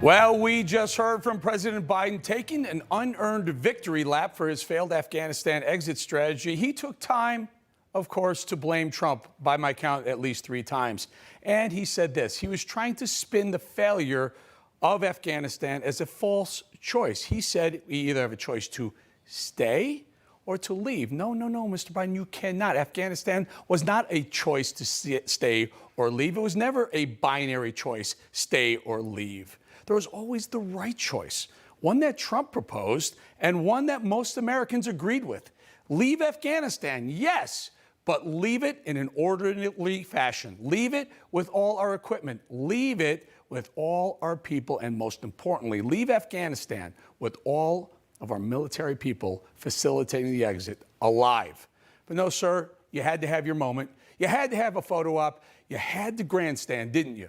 Well, we just heard from President Biden taking an unearned victory lap for his failed Afghanistan exit strategy. He took time, of course, to blame Trump, by my count, at least 3 times. And he said this: he was trying to spin the failure of Afghanistan as a false choice. He said we either have a choice to stay or to leave. No, Mr. Biden, you cannot. Afghanistan was not a choice to stay or leave. It was never a binary choice, stay or leave. There was always the right choice, one that Trump proposed and one that most Americans agreed with. Leave Afghanistan, yes, but leave it in an orderly fashion. Leave it with all our equipment. Leave it with all our people. And most importantly, leave Afghanistan with all of our military people facilitating the exit alive. But no, sir, you had to have your moment. You had to have a photo op. You had to grandstand, didn't you?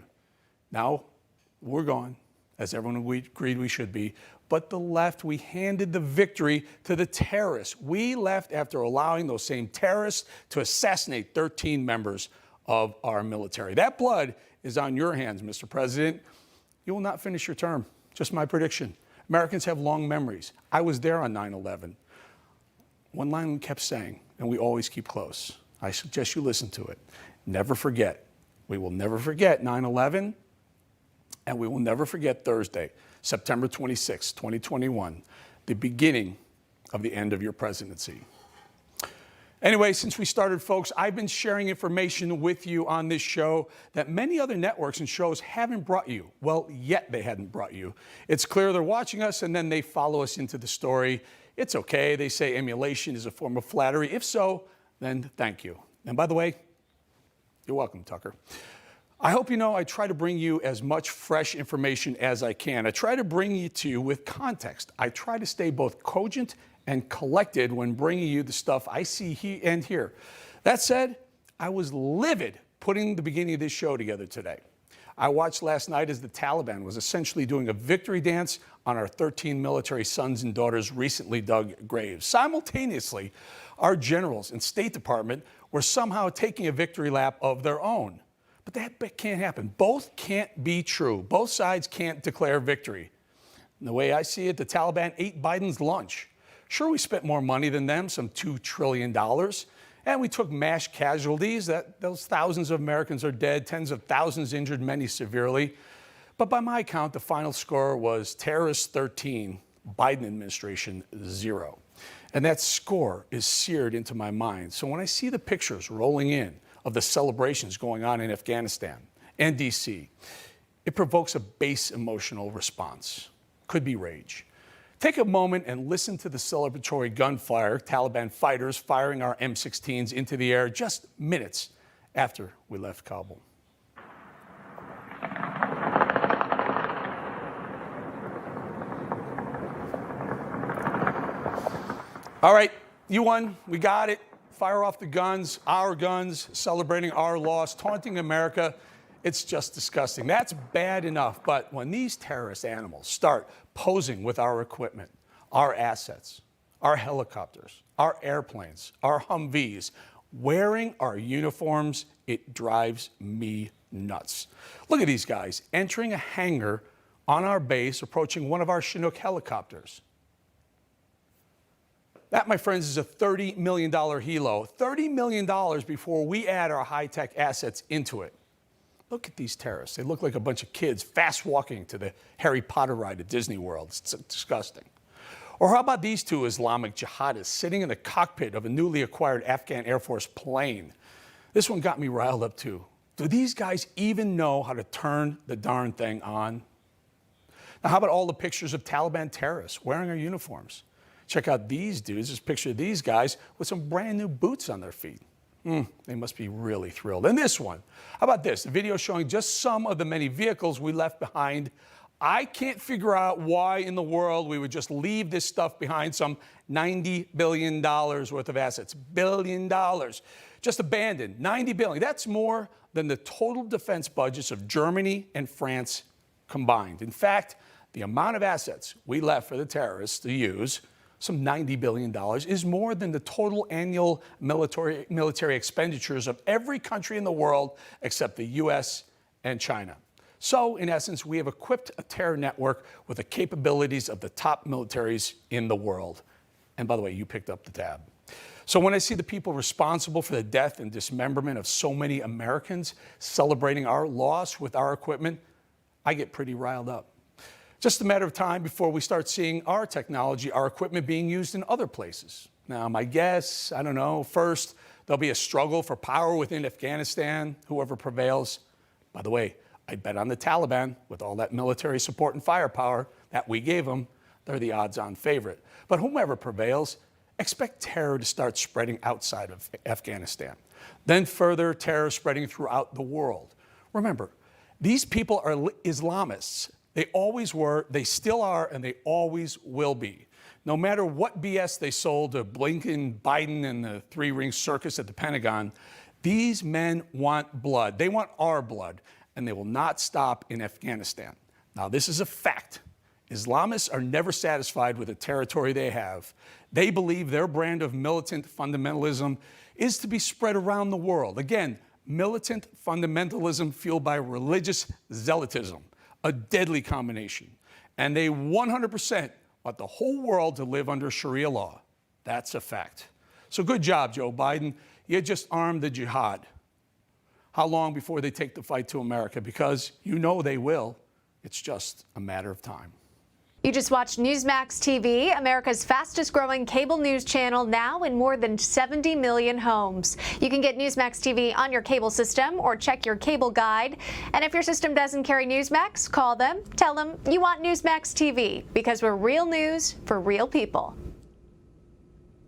Now, we're gone, as everyone agreed we should be. But the left, we handed the victory to the terrorists. We left after allowing those same terrorists to assassinate 13 members of our military. That blood is on your hands, Mr. President. You will not finish your term. Just my prediction. Americans have long memories. I was there on 9/11. One line we kept saying, and we always keep close. I suggest you listen to it. Never forget. We will never forget 9/11. And we will never forget Thursday, September 26, 2021, the beginning of the end of your presidency. Anyway, since we started, folks, I've been sharing information with you on this show that many other networks and shows haven't brought you. Well, yet they hadn't brought you. It's clear they're watching us and then they follow us into the story. It's okay. They say emulation is a form of flattery. If so, then thank you. And by the way, you're welcome, Tucker. I hope you know I try to bring you as much fresh information as I can. I try to bring it to you with context. I try to stay both cogent and collected when bringing you the stuff I see and hear. That said, I was livid putting the beginning of this show together today. I watched last night as the Taliban was essentially doing a victory dance on our 13 military sons and daughters' recently dug graves. Simultaneously, our generals and State Department were somehow taking a victory lap of their own. But that can't happen. Both can't be true. Both sides can't declare victory. And the way I see it, the Taliban ate Biden's lunch. Sure, we spent more money than them, some $2 trillion, and we took mass casualties. Those thousands of Americans are dead, tens of thousands injured, many severely. But by my count, the final score was terrorists 13, Biden administration 0. And that score is seared into my mind. So when I see the pictures rolling in of the celebrations going on in Afghanistan and D.C., it provokes a base emotional response. Could be rage. Take a moment and listen to the celebratory gunfire, Taliban fighters firing our M16s into the air just minutes after we left Kabul. All right, you won. We got it. Fire off the guns, our guns, celebrating our loss, taunting America. It's just disgusting. That's bad enough. But when these terrorist animals start posing with our equipment, our assets, our helicopters, our airplanes, our Humvees, wearing our uniforms, it drives me nuts. Look at these guys entering a hangar on our base, approaching one of our Chinook helicopters. That, my friends, is a $30 million helo. $30 million before we add our high-tech assets into it. Look at these terrorists. They look like a bunch of kids fast walking to the Harry Potter ride at Disney World. It's disgusting. Or how about these two Islamic jihadists sitting in the cockpit of a newly acquired Afghan Air Force plane? This one got me riled up too. Do these guys even know how to turn the darn thing on? Now, how about all the pictures of Taliban terrorists wearing our uniforms? Check out these dudes. There's a picture of these guys with some brand new boots on their feet. They must be really thrilled. And this one, how about this? The video showing just some of the many vehicles we left behind. I can't figure out why in the world we would just leave this stuff behind, some $90 billion worth of assets. $1 billion. Just abandoned. $90 billion. That's more than the total defense budgets of Germany and France combined. In fact, the amount of assets we left for the terrorists to use, some $90 billion, is more than the total annual military expenditures of every country in the world except the U.S. and China. So, in essence, we have equipped a terror network with the capabilities of the top militaries in the world. And by the way, you picked up the tab. So when I see the people responsible for the death and dismemberment of so many Americans celebrating our loss with our equipment, I get pretty riled up. Just a matter of time before we start seeing our technology, our equipment being used in other places. Now, my guess, I don't know, first, there'll be a struggle for power within Afghanistan, whoever prevails. By the way, I'd bet on the Taliban, with all that military support and firepower that we gave them, they're the odds-on favorite. But whomever prevails, expect terror to start spreading outside of Afghanistan. Then further terror spreading throughout the world. Remember, these people are Islamists. They always were, they still are, and they always will be. No matter what BS they sold to Blinken, Biden, and the three-ring circus at the Pentagon, these men want blood. They want our blood, and they will not stop in Afghanistan. Now, this is a fact. Islamists are never satisfied with the territory they have. They believe their brand of militant fundamentalism is to be spread around the world. Again, militant fundamentalism fueled by religious zealotism, a deadly combination. And they 100% want the whole world to live under Sharia law. That's a fact. So good job, Joe Biden. You just armed the jihad. How long before they take the fight to America? Because you know they will. It's just a matter of time. You just watched Newsmax TV, America's fastest growing cable news channel, now in more than 70 million homes. You can get Newsmax TV on your cable system or check your cable guide. And if your system doesn't carry Newsmax, call them, tell them you want Newsmax TV, because we're real news for real people.